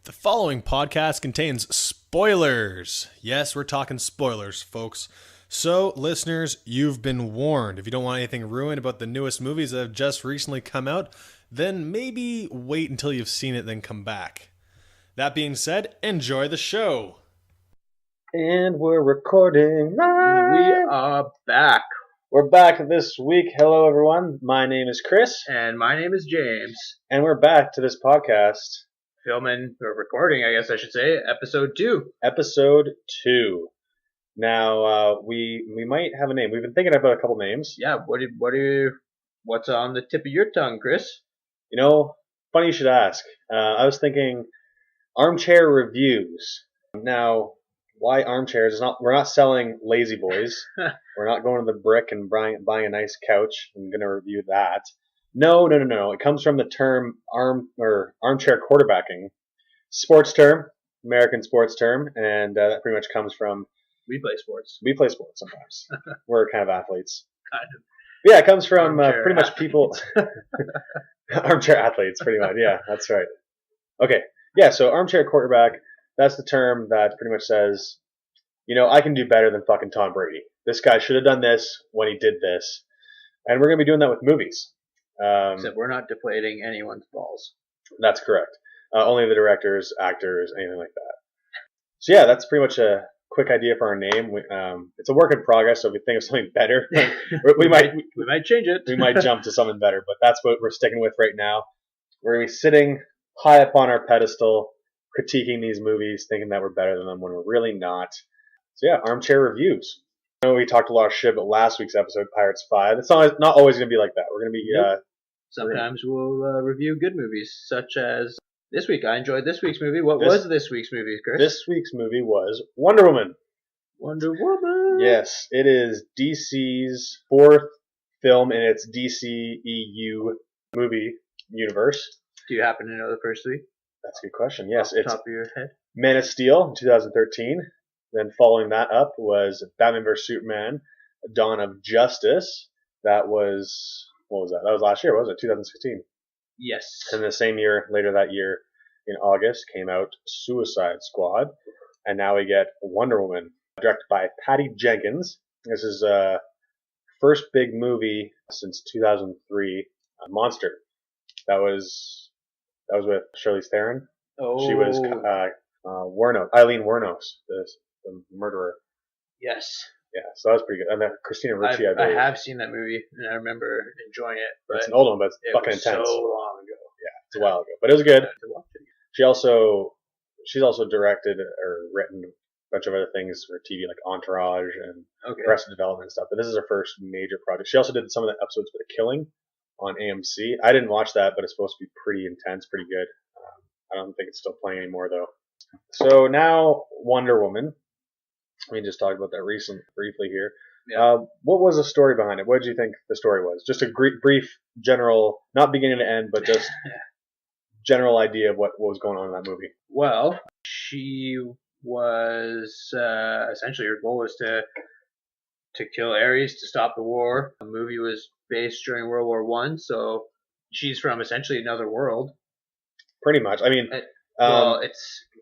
The following podcast contains spoilers. Yes, we're talking spoilers, folks. So, listeners, you've been warned. If you don't want anything ruined about the newest movies that have just recently come out, then maybe wait until you've seen it, then come back. That being said, enjoy the show. And we're recording live. We are back. We're back this week. Hello, everyone. My name is Chris. And my name is James. And we're back to this podcast. Filming, or recording, I guess I should say, episode 2. Episode 2. Now, we might have a name. We've been thinking about a couple names. Yeah, what's on the tip of your tongue, Chris? You know, funny you should ask. I was thinking armchair reviews. Now, why armchairs? We're not selling lazy boys. We're not going to the Brick and buying a nice couch and going to review that. No. It comes from the term armchair quarterbacking. Sports term, American sports term, and that pretty much comes from... We play sports. We play sports sometimes. We're kind of athletes. Kind of. Yeah, it comes from pretty much athletes. people... armchair athletes, pretty much. Yeah, that's right. Okay, yeah, so armchair quarterback, that's the term that pretty much says, I can do better than fucking Tom Brady. This guy should have done this when he did this. And we're going to be doing that with movies. Except we're not deflating anyone's balls. That's correct. Only the directors, actors, anything like that. So yeah, that's pretty much a quick idea for our name. It's a work in progress, so if we think of something better, we might change it. we might jump to something better, but that's what we're sticking with right now. We're going to be sitting high up on our pedestal, critiquing these movies, thinking that we're better than them when we're really not. So yeah, armchair reviews. I know we talked a lot of shit about last week's episode, Pirates 5. It's not always going to be like that. We're going to be... Sometimes we'll review good movies, such as this week. I enjoyed this week's movie. What was this week's movie, Chris? This week's movie was Wonder Woman. Wonder Woman. Yes, it is DC's fourth film in its DCEU movie universe. Do you happen to know the first three? That's a good question. Yes, Off the it's top of your head. Man of Steel in 2013. Then following that up was Batman vs. Superman, Dawn of Justice. That was... What was that? That was last year, wasn't it? 2016. Yes. And the same year, later that year, in August, came out Suicide Squad. And now we get Wonder Woman, directed by Patty Jenkins. This is first big movie since 2003, Monster. That was with Charlize Theron. Oh. She was Eileen Wuornos, the murderer. Yes. Yeah, so that was pretty good. And then Christina Ricci, I I believe. have seen that movie, and I remember enjoying it. But It's an old one, but it's it fucking was intense. so long ago. Yeah, it's a while ago, but it was good. To watch it. She's also directed or written a bunch of other things for TV, like Entourage and Okay. Arrested Development and stuff. But this is her first major project. She also did some of the episodes for The Killing on AMC. I didn't watch that, but it's supposed to be pretty intense, pretty good. I don't think it's still playing anymore though. So now Wonder Woman. We just talked about that briefly here. Yeah. What was the story behind it? What did you think the story was? Just a brief, general, not beginning to end, but just general idea of what was going on in that movie. Well, she was essentially her goal was to kill Ares to stop the war. The movie was based during World War One, so she's from essentially another world. Pretty much. I mean, Well,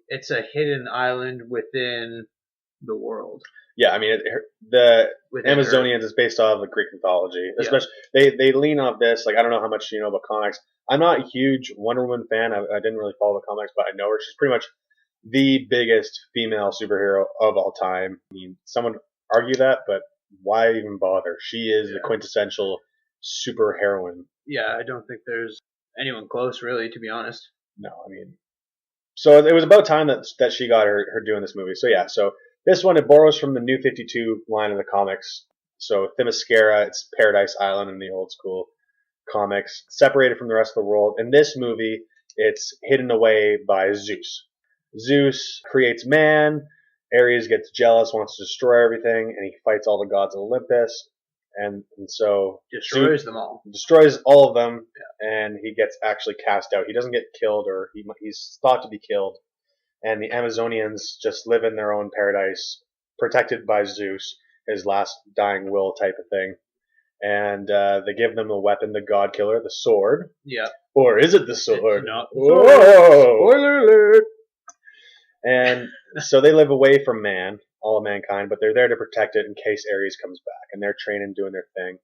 it's a hidden island within the world. Yeah, I mean, the Within Amazonians is based off of Greek mythology. Especially, they lean off this. Like, I don't know how much you know about comics. I'm not a huge Wonder Woman fan. I didn't really follow the comics, but I know her. She's pretty much the biggest female superhero of all time. I mean, some would argue that, but why even bother? She is the quintessential super heroine. Yeah, I don't think there's anyone close, really, to be honest. No, I mean, so it was about time that she got her doing this movie. So yeah, so this one, it borrows from the New 52 line of the comics. So Themyscira, it's Paradise Island in the old school comics, separated from the rest of the world. In this movie, it's hidden away by Zeus. Zeus creates man, Ares gets jealous, wants to destroy everything, and he fights all the gods of Olympus. And so Destroys them all. Destroys all of them, and he gets actually cast out. He doesn't get killed, or he's thought to be killed. And the Amazonians just live in their own paradise, protected by Zeus, his last dying will type of thing. And they give them a weapon, the God Killer, the sword. Yeah. Or is it the sword? It's not the sword. Spoiler alert! And so they live away from all of mankind, but they're there to protect it in case Ares comes back. And they're training, doing their thing.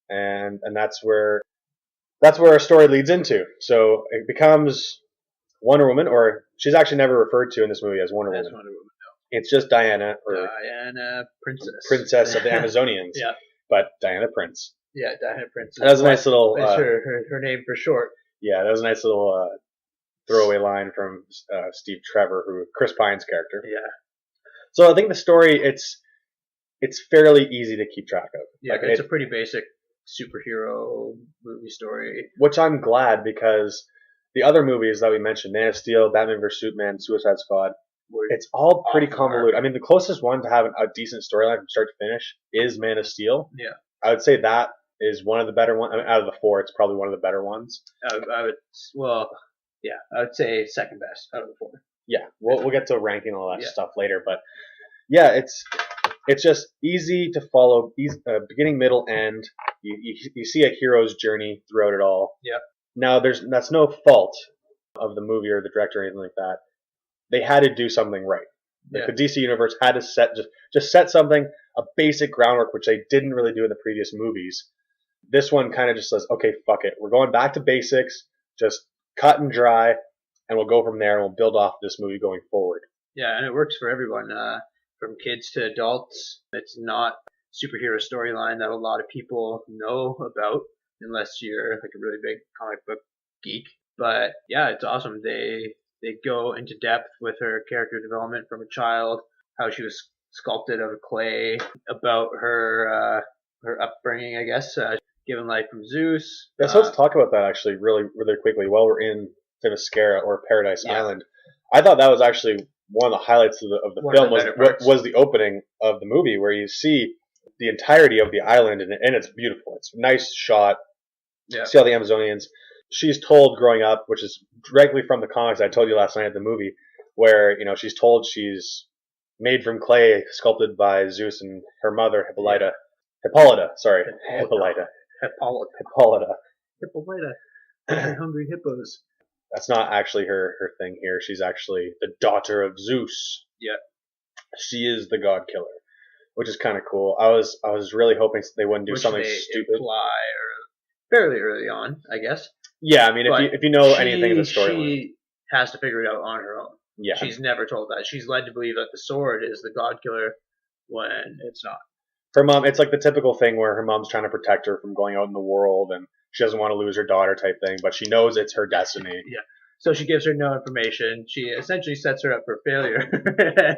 And that's where our story leads into. So it becomes Wonder Woman, or she's actually never referred to in this movie as Wonder Woman. Wonder Woman. It's just Diana, or Diana Princess. Princess of the Amazonians. Yeah. But Diana Prince. Yeah, Diana Princess. That was a nice little. That's her name for short. Yeah, that was a nice little throwaway line from Steve Trevor, Chris Pine's character. Yeah. So I think the story it's fairly easy to keep track of. Yeah, like, it's a pretty basic superhero movie story. Which I'm glad, because the other movies that we mentioned, Man of Steel, Batman vs Superman, Suicide Squad, it's all pretty convoluted. I mean, the closest one to having a decent storyline from start to finish is Man of Steel. Yeah. I would say that is one of the better ones. I mean, out of the four, it's probably one of the better ones. I would say second best out of the four. Yeah, we'll get to ranking all that stuff later, but yeah, it's just easy to follow, beginning, middle, end. You see a hero's journey throughout it all. Yeah. Now that's no fault of the movie or the director or anything like that. They had to do something right. Like the DC universe had to set something, a basic groundwork, which they didn't really do in the previous movies. This one kind of just says, okay, fuck it. We're going back to basics, just cut and dry, and we'll go from there, and we'll build off this movie going forward. Yeah, and it works for everyone, from kids to adults. It's not a superhero storyline that a lot of people know about, unless you're like a really big comic book geek. But yeah, it's awesome. They go into depth with her character development from a child, how she was sculpted out of clay, about her upbringing, I guess, given life from Zeus. Yeah, so let's talk about that actually really, really quickly while we're in Themyscira or Paradise Island. I thought that was actually one of the highlights of the film was the opening of the movie, where you see the entirety of the island, and it's beautiful. It's a nice shot. Yeah. See all the Amazonians. She's told growing up, which is directly from the comics I told you last night at the movie, where she's told she's made from clay, sculpted by Zeus and her mother Hippolyta. Hungry hippos. That's not actually her thing here. She's actually the daughter of Zeus. Yeah. She is the god killer, which is kind of cool. I was really hoping they wouldn't do something stupid. Fairly early on, I guess. Yeah, I mean, if you know anything of the storyline, she has to figure it out on her own. Yeah. She's never told that. She's led to believe that the sword is the god killer when it's not. Her mom, it's like the typical thing where her mom's trying to protect her from going out in the world, and she doesn't want to lose her daughter type thing, but she knows it's her destiny. Yeah. So she gives her no information. She essentially sets her up for failure.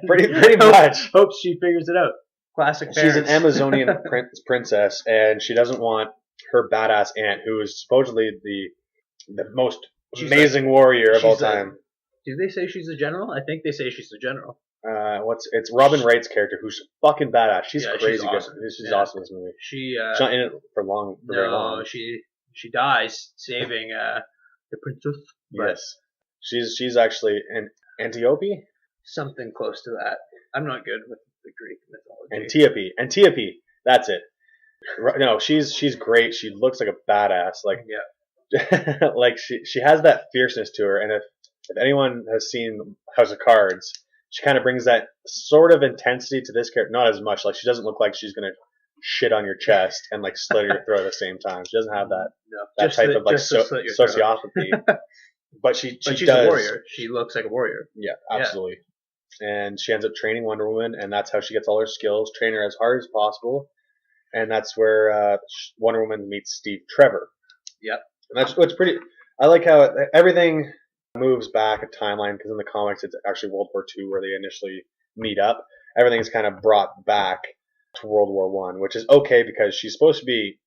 pretty much. Hopes she figures it out. Classic parents. She's an Amazonian princess, and she doesn't want her badass aunt, who is supposedly the most amazing warrior of all time. Do they say she's a general? I think they say she's a general. It's Robin Wright's character, who's fucking badass. She's crazy good. Awesome. She's awesome in this movie. She's not in it for very long. She dies saving the princess. Yes, she's actually an Antiope. Something close to that. I'm not good with the Greek mythology. Antiope. That's it. No, she's great. She looks like a badass. Like like she has that fierceness to her, and if anyone has seen House of Cards, she kind of brings that sort of intensity to this character. Not as much. Like, she doesn't look like she's gonna shit on your chest and like slit your throat at the same time. She doesn't have that type of like sociopathy. But she's a warrior. She looks like a warrior. Yeah, absolutely. Yeah. And she ends up training Wonder Woman, and that's how she gets all her skills. Train her as hard as possible, and that's where Wonder Woman meets Steve Trevor. Yep. And that's what's pretty. I like how everything moves back a timeline, because in the comics it's actually World War II where they initially meet up. Everything's kind of brought back to World War One, which is okay because she's supposed to be.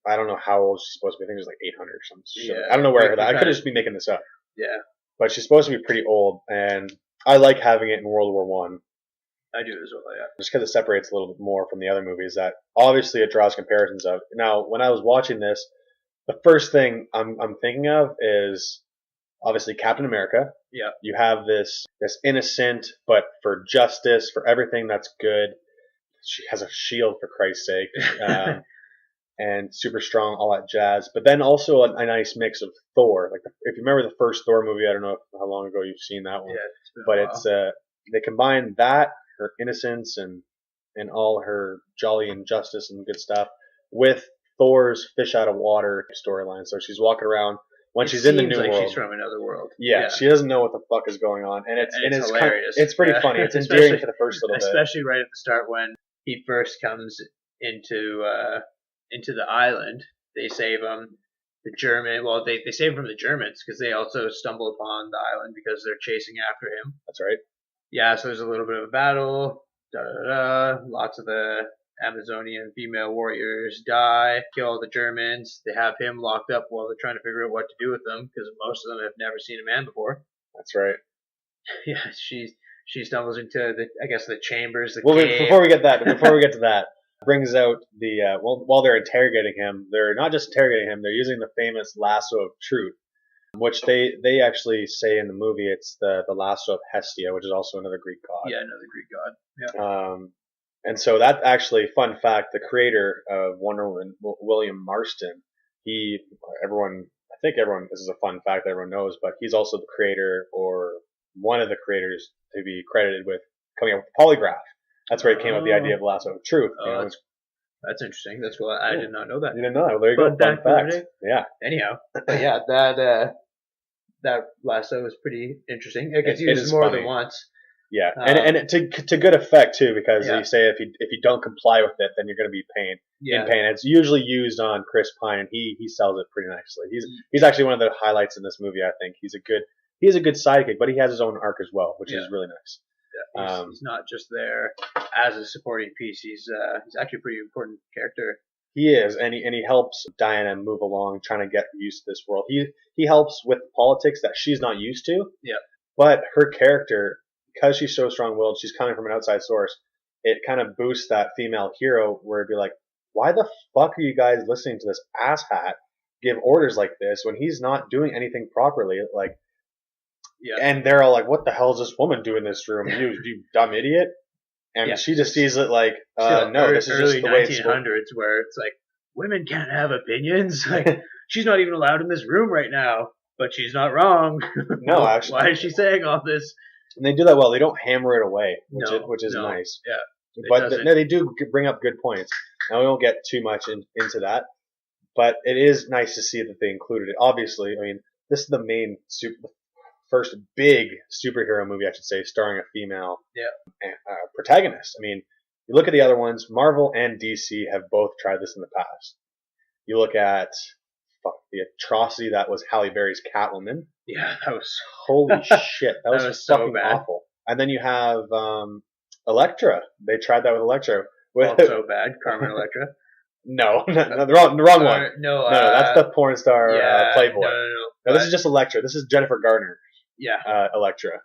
I don't know how old she's supposed to be. I think she's like 800 or something. Yeah, I don't know where. I could just be making this up. Yeah. But she's supposed to be pretty old, and I like having it in World War One. I do as well, yeah. Just because it separates a little bit more from the other movies that obviously it draws comparisons of. Now, when I was watching this, the first thing I'm thinking of is obviously Captain America. Yeah. You have this innocent, but for justice, for everything that's good. She has a shield, for Christ's sake. and super strong, all that jazz. But then also a nice mix of Thor. Like if you remember the first Thor movie, I don't know how long ago you've seen that one, Yeah, it's been a but while. it's they combine that, her innocence and all her jolly and justice and good stuff with Thor's fish out of water storyline. So she's walking around when It she's in the seems new like world. she's from another world. Yeah, she doesn't know what the fuck is going on, and And it's kind of, hilarious. it's pretty Yeah. funny. It's Especially- endearing for the first little bit. Especially right at the start when he first comes into the island. They save him. The German, well, they save him from the Germans because they also stumble upon the island because they're chasing after him. That's right. Yeah, so there's a little bit of a battle. Da da da. Lots of the Amazonian female warriors die, kill all the Germans. They have him locked up while they're trying to figure out what to do with them because most of them have never seen a man before. That's right. Yeah, she stumbles into the chambers. Well, cave. before we get to that, brings out the while they're interrogating him, they're not just interrogating him, they're using the famous lasso of truth, which they actually say in the movie it's the lasso of Hestia, which is also another Greek god. Yeah, another Greek god. Yeah. And so that actually, fun fact, the creator of Wonder Woman, William Marston, I think everyone, this is a fun fact that everyone knows, but he's also the creator or one of the creators to be credited with coming up with the polygraph. That's where he came up with the idea of lasso of truth. That's interesting. That's cool. I did not know that. You didn't know that? Well, there you go. Fun fact. Yeah. Anyhow, but yeah, that lasso is pretty interesting. It gets It used is more funny. than once. Yeah, and to good effect too, because Yeah. you say if you don't comply with it, then you're going to be in pain. It's usually used on Chris Pine, and he sells it pretty nicely. He's actually one of the highlights in this movie. I think he's a good sidekick, but he has his own arc as well, which is really nice. Yeah, he's not just there as a supporting piece. He's actually a pretty important character. He is, and he helps Diana move along, trying to get used to this world. He helps with politics that she's not used to. Yeah. But her character, because she's so strong-willed, she's coming from an outside source. It kind of boosts that female hero, where it'd be like, why the fuck are you guys listening to this asshat give orders like this when he's not doing anything properly? Like, yeah. And they're all like, what the hell is this woman doing in this room? You dumb idiot. And she just sees it like, no, this is just the way it's early 1900s, where it's like, women can't have opinions. Like, she's not even allowed in this room right now, but she's not wrong. No, actually. Why is she saying all this? And they do that well. They don't hammer it away, which is nice. Yeah. But they do bring up good points. Now, we won't get too much into that, but it is nice to see that they included it. Obviously, I mean, this is the first big superhero movie, I should say, starring a female protagonist. I mean, you look at the other ones, Marvel and DC have both tried this in the past. You look at the atrocity that was Halle Berry's Catwoman. Yeah, that was... Holy shit, that was so fucking bad. awful. And then you have Elektra. They tried that with Elektra. So bad, Carmen Electra. No, the wrong one. No, that's the porn star Playboy. No, this is just Elektra. This is Jennifer Garner. Yeah. Elektra.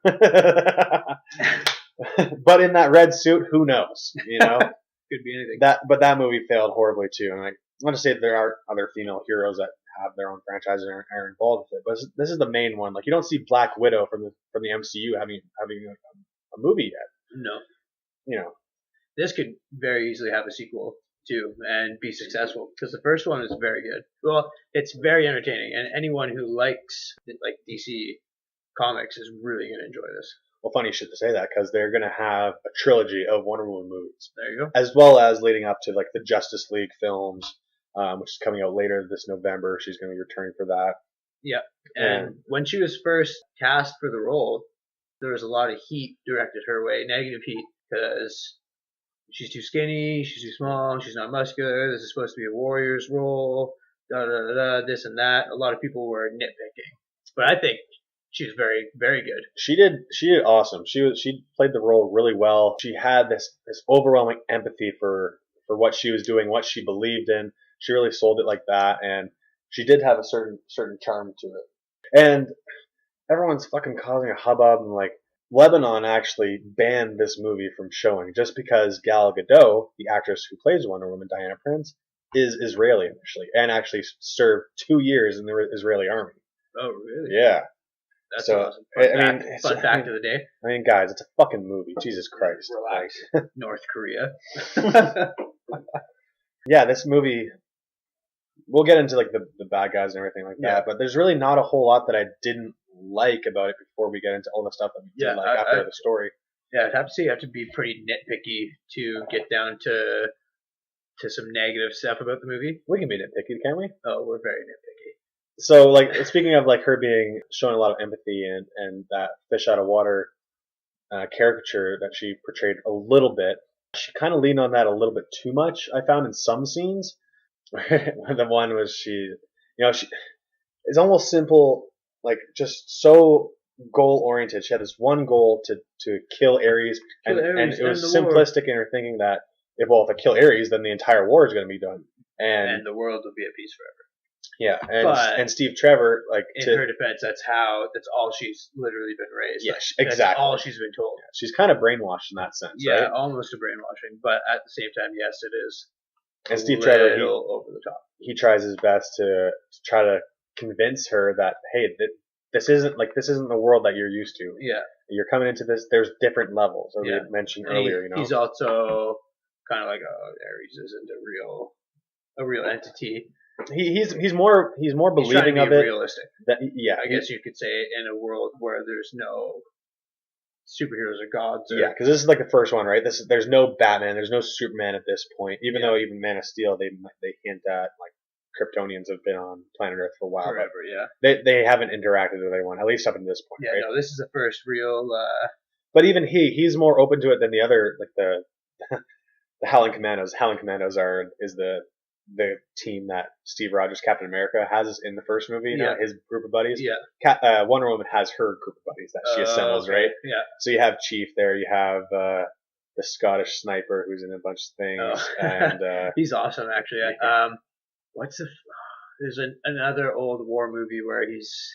But in that red suit, who knows? You know, could be anything. But that movie failed horribly too. And I want to say there are other female heroes that have their own franchises and are involved with it. But this is the main one. Like, you don't see Black Widow from the MCU having a movie yet. No. You know, this could very easily have a sequel too and be successful because the first one is very good. Well, it's very entertaining, and anyone who likes DC comics is really going to enjoy this. Well, funny you should say that, because they're going to have a trilogy of Wonder Woman movies. There you go. As well as leading up to like the Justice League films, which is coming out later this November. She's going to be returning for that. Yeah. And when she was first cast for the role, there was a lot of heat directed her way, negative heat, because she's too skinny, she's too small, she's not muscular, this is supposed to be a warrior's role, this and that. A lot of people were nitpicking. But I think she was very, very good. She did awesome. She played the role really well. She had this overwhelming empathy for what she was doing, what she believed in. She really sold it like that, and she did have a certain charm to it. And everyone's fucking causing a hubbub, and like Lebanon actually banned this movie from showing just because Gal Gadot, the actress who plays Wonder Woman, Diana Prince, is Israeli initially, and actually served 2 years in the Israeli army. Oh, really? Yeah. That's so, awesome. Fun fact of the day. I mean, guys, it's a fucking movie. Jesus Christ. Relax. North Korea. Yeah, this movie, we'll get into like the bad guys and everything like Yeah. that. But there's really not a whole lot that I didn't like about it before we get into all the stuff that we did like after the story. Yeah, I'd have to say you have to be pretty nitpicky to get down to some negative stuff about the movie. We can be nitpicky, can't we? Oh, we're very nitpicky. So, like, speaking of like her showing a lot of empathy and that fish out of water caricature that she portrayed a little bit, she kind of leaned on that a little bit too much. I found in some scenes. The one was she it's almost simple, like just so goal oriented. She had this one goal to kill Ares, and it was simplistic in her thinking that if I kill Ares, then the entire war is going to be done, and the world will be at peace forever. Yeah, and Steve Trevor, like in her defense, that's all she's literally been raised. Yeah, like, exactly. That's all she's been told. Yeah, she's kind of brainwashed in that sense. Yeah, right? Almost a brainwashing, but at the same time, yes, it is. And Steve Trevor, over the top. He tries his best to try to convince her that this isn't the world that you're used to. Yeah, you're coming into this. There's different levels, as we mentioned earlier. He's also kind of like, Ares isn't a real entity. He's more believing of it. Realistic. I guess you could say in a world where there's no superheroes or gods. Yeah, because this is like the first one, right? There's no Batman, there's no Superman at this point. Even though even Man of Steel, they hint at like Kryptonians have been on planet Earth for a while. Forever, yeah. They haven't interacted with anyone, at least up to this point. Yeah, right? No, this is the first real. But even he's more open to it than the other, like the Howling Commandos. Howling Commandos is the team that Steve Rogers, Captain America, has in the first movie. His group of buddies. Yeah. Wonder Woman has her group of buddies that she assembles, right? Yeah. So you have Chief there. You have the Scottish sniper who's in a bunch of things, and he's awesome actually. There's another old war movie where he's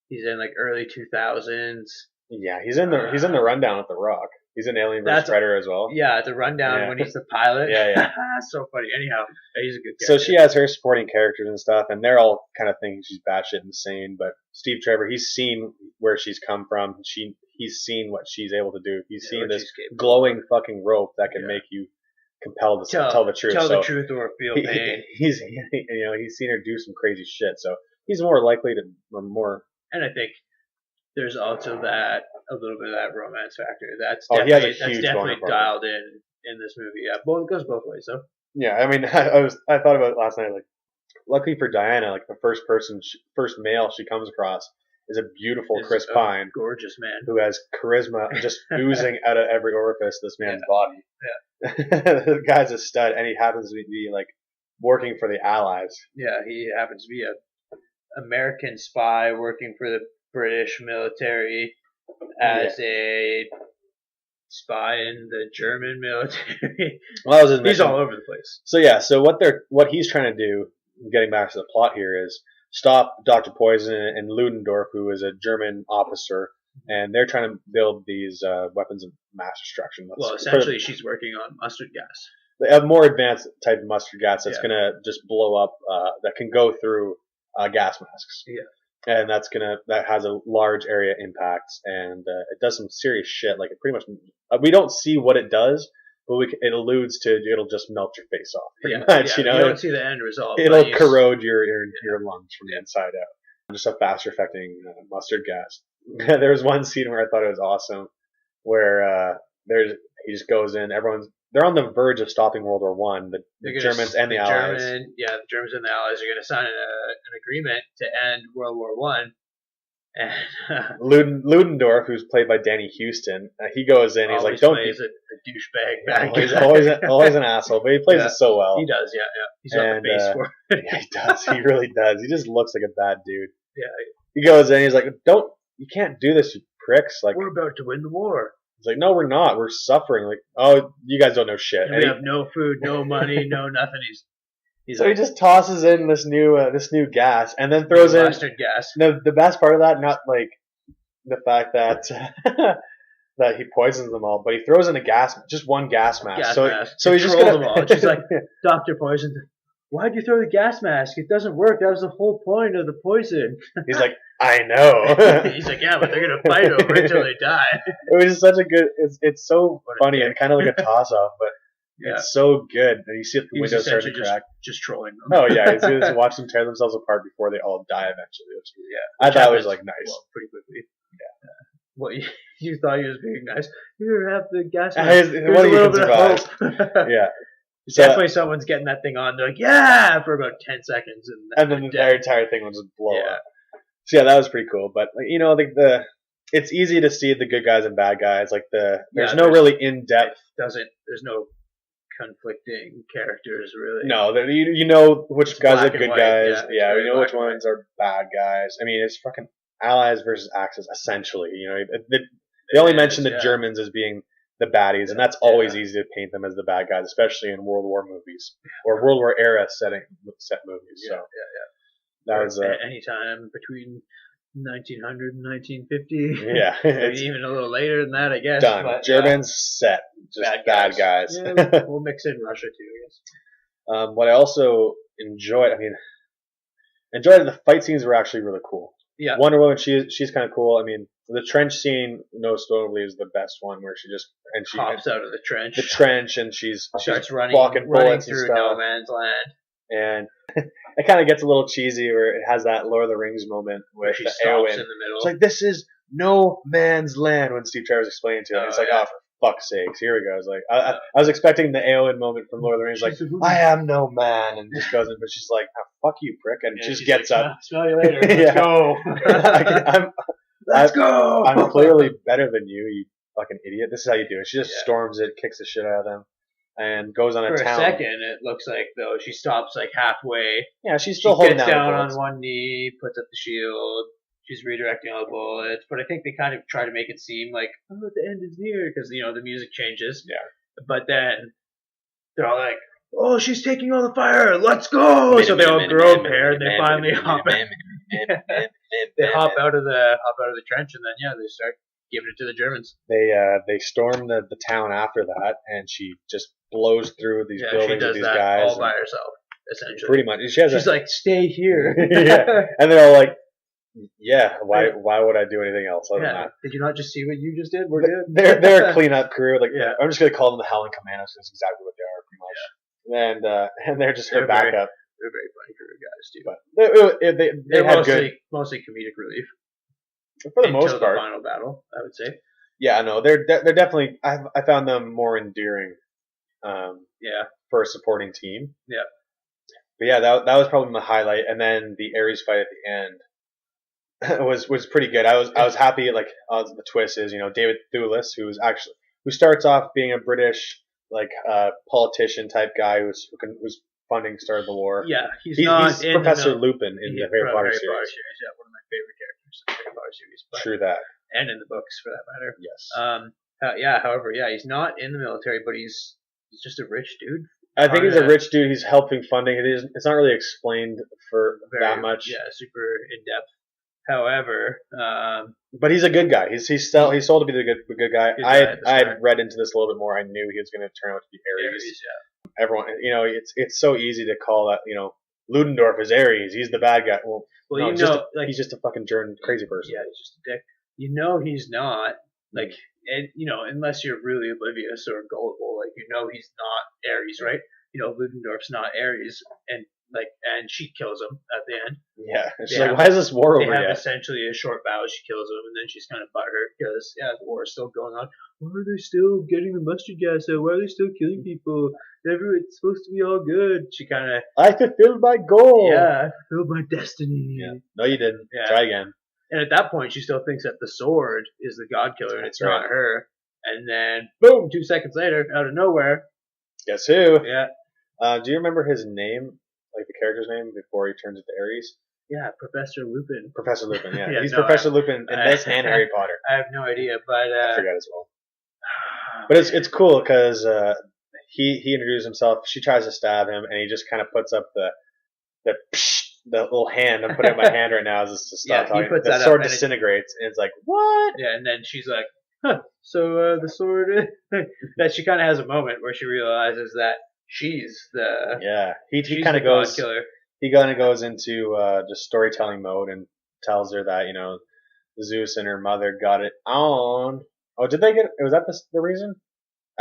in like early 2000s. Yeah, he's in the Rundown with The Rock. He's in Alien vs. Predator as well. Yeah, the Rundown when he's the pilot. Yeah. So funny. Anyhow, he's a good character. So she has her supporting characters and stuff, and they're all kind of thinking she's batshit insane. But Steve Trevor, he's seen where she's come from. He's seen what she's able to do. He's seen this glowing fucking rope that can make you compelled to tell the truth. Tell the truth or feel pain. He's seen her do some crazy shit, so he's more likely to more. And I think there's also a little bit of that romance factor. That's definitely dialed in this movie. Yeah, it goes both ways, though. Yeah, I mean, I thought about it last night. Like, luckily for Diana, like the first male she comes across is a beautiful Chris Pine, gorgeous man who has charisma just oozing out of every orifice of this man's body. Yeah, the guy's a stud, and he happens to be like working for the Allies. Yeah, he happens to be a American spy working for the British military as a spy in the German military. Well, that was he's all over the place. So what he's trying to do, getting back to the plot here, is stop Dr. Poison and Ludendorff, who is a German officer, and they're trying to build these weapons of mass destruction. Well, essentially, she's working on mustard gas. A more advanced type of mustard gas that's going to just blow up, that can go through gas masks. Yeah. And that has a large area impact, and it does some serious shit. Like, it pretty much, we don't see what it does, but it alludes to it'll just melt your face off. Pretty much, you don't see the end result. It'll corrode your lungs from the inside out. Just a faster affecting mustard gas. There was one scene where I thought it was awesome, where he just goes in. They're on the verge of stopping World War One. The Germans and the Allies. The Germans and the Allies are going to sign an agreement to end World War One. And Ludendorff, who's played by Danny Houston, he goes in. He's like, "Don't be a douchebag." He's always an asshole, but he plays it so well. He does, yeah. He's got the face for it. Yeah, he does. He really does. He just looks like a bad dude. Yeah. He goes in. He's like, you can't do this, you pricks! Like, we're about to win the war. He's like, no, we're not. We're suffering. Like, oh, you guys don't know shit. And we have no food, no money, no nothing. So he just tosses in this new gas, and then throws in mustard gas. The best part of that, not like the fact that that he poisons them all, but he throws in just one gas mask. So he's just gonna them all. She's like, Dr. Poison, why'd you throw the gas mask? It doesn't work. That was the whole point of the poison. He's like, I know. He's like, yeah, but they're gonna fight over it until they die. It was just such a good. It's so funny and kind of like a toss off, but Yeah. It's so good. And you see the He was windows starting essentially to crack. just trolling them. Oh yeah, it's just watch them tear themselves apart before they all die eventually. Yeah. I thought it was like nice. Well, pretty quickly. Yeah. What you thought he was being nice? Here, have the gas mask. Here's Here's what a you little can bit of survive. hope. Yeah. So, Definitely someone's getting that thing on. They're like, yeah, for about 10 seconds. and then the entire thing will just blow Yeah. up. So yeah, that was pretty cool. But like, you know, it's easy to see the good guys and bad guys. Like there's no really in depth. There's no conflicting characters really. No, you know which guys are black and good white, guys. yeah, Yeah, very we know black which and white. ones are bad guys. I mean, it's fucking Allies versus Axis essentially. You know, they only mention the Germans as being the baddies, and that's always easy to paint them as the bad guys, especially in World War movies or World War era set movies. So that was anytime between 1900 and 1950. Yeah, maybe even a little later than that, I guess. done. But, Germans set, just bad guys. Yeah, we'll mix in Russia too, I guess. What I also enjoyed, the fight scenes were actually really cool. Yeah. Wonder Woman, she's kind of cool. I mean, the trench scene, most notably, is the best one where she hops out of the trench. and she's starts running bullets through and stuff. no man's land. And it kind of gets a little cheesy where it has that Lord of the Rings moment with she the stops Eowyn. in the middle. It's like, this is no man's land when Steve Trevor's explaining to him. It's like, oh, for fuck's sakes, here he goes. Like, I was expecting the Eowyn moment from Lord of the Rings, like, I am no man, and just goes in, but she's like, oh, fuck you, prick, and just gets like, up. Smell you later. Let's go. Let's go. I'm clearly better than you fucking idiot. This is how you do it. She just storms it, kicks the shit out of them, and goes on For a town. a second, it looks like, though, she stops like halfway. Yeah, she's still holding gets down on one knee, puts up the shield. She's redirecting all the bullets, but I think they kind of try to make it seem like, oh, the end is near, because, you know, the music changes. Yeah. But then they're all like, oh, she's taking all the fire, let's go! So they all grow a pair, and they finally hop out. They hop out of the trench, and then they start giving it to the Germans. They storm the town after that, and she just blows through these buildings with these guys all by herself, essentially. Pretty much. She's like, stay here. Yeah, and they're all like, yeah, why would I do anything else other than that? Did you not just see what you just did? We're good. They're a cleanup crew. Like, I'm just gonna call them the Howling Commandos. That's exactly what they are, pretty much. And they're just her backup. They're very funny crew guys too. But they had mostly comedic relief for the most part. The final battle, I would say. Yeah, no, they're definitely. I found them more endearing. For a supporting team. Yeah. But yeah, that was probably my highlight, and then the Ares fight at the end was pretty good. I was happy. Like the twist is, David Thewlis, who starts off being a British politician type guy who's funding started the war. Yeah, he's Professor Lupin in the Harry Potter series. Yeah, one of my favorite characters in the Harry Potter series. But, True that. And in the books, for that matter. Yes. However, he's not in the military, but he's just a rich dude. I think he's a rich dude. He's helping funding. It's not really explained for that much. Yeah, super in depth. However, but he's a good guy. He's sold to be the good guy. I had read into this a little bit more. I knew he was going to turn out to be Ares. Yeah. Everyone, it's so easy to call that. Ludendorff is Ares. He's the bad guy. Well no, he's just a fucking crazy person. Yeah, he's just a dick. He's not unless you're really oblivious or gullible, he's not Ares, right? Ludendorff's not Ares, and she kills him at the end. Yeah, she's like, why is this war over yet? They have essentially a short battle. She kills him, and then she's kind of butthurt because the war is still going on. Why are they still getting the mustard gas out? Why are they still killing people? It's supposed to be all good. She kind of, I fulfilled my goal. Yeah, I fulfilled my destiny. Yeah. No, you didn't. Yeah. Try again. And at that point, she still thinks that the sword is the god killer, and it's not her. And then, boom! 2 seconds later, out of nowhere, guess who? Yeah. Do you remember his name? Like the character's name before he turns into Ares? Yeah, Professor Lupin. Professor Lupin, yeah. He's Professor Lupin in this and Harry Potter. I have no idea, but I forgot as well. But it's cool because he introduces himself. She tries to stab him, and he just kind of puts up the little hand. I'm putting up my hand right now just to stop talking. The sword disintegrates, and it's like, what? Yeah, and then she's like, huh. So the sword. That she kind of has a moment where she realizes that she's the he kind of goes killer. He kind of goes into just storytelling mode and tells her that Zeus and her mother got it on. Oh, did they get? Was that the reason?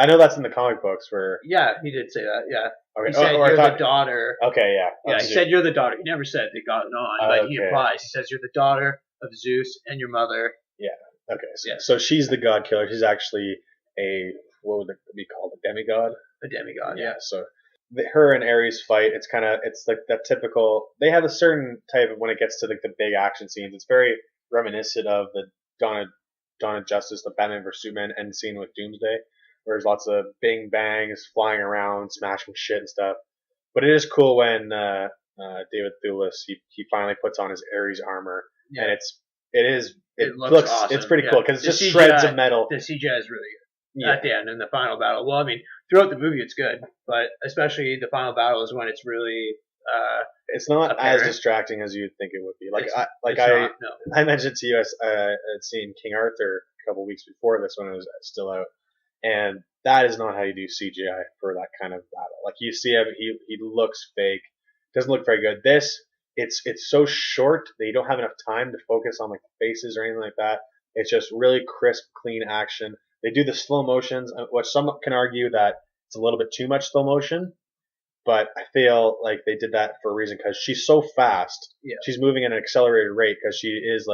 I know that's in the comic books where. Yeah, he did say that. Yeah, Okay. he said you're the daughter. Okay, yeah. Yeah, he said you're the daughter. He never said they got it on, but he implies. He says you're the daughter of Zeus and your mother. Yeah. Okay. So she's the god killer. She's actually what would it be called? A demigod. A demigod. Yeah. So her and Ares fight. It's like that typical. They have a certain type of when it gets to like the big action scenes. It's very reminiscent of the Dawn of Justice, the Batman vs Superman end scene with Doomsday, where there's lots of bing bangs, flying around, smashing shit and stuff. But it is cool when David Thewlis he finally puts on his Ares armor, and it looks awesome. It's pretty cool because it's just shreds of metal. The CGI is really good at the end in the final battle. Well, I mean, throughout the movie it's good, but especially the final battle is when it's really. It's not apparent. As distracting as you'd think it would be. I mentioned to you, I had seen King Arthur a couple weeks before this when it was still out, and that is not how you do CGI for that kind of battle. Like you see him, he looks fake, doesn't look very good. This, it's so short that you don't have enough time to focus on like the faces or anything like that. It's just really crisp, clean action. They do the slow motions, which some can argue that it's a little bit too much slow motion. But I feel like they did that for a reason because she's so fast. Yeah. She's moving at an accelerated rate because she is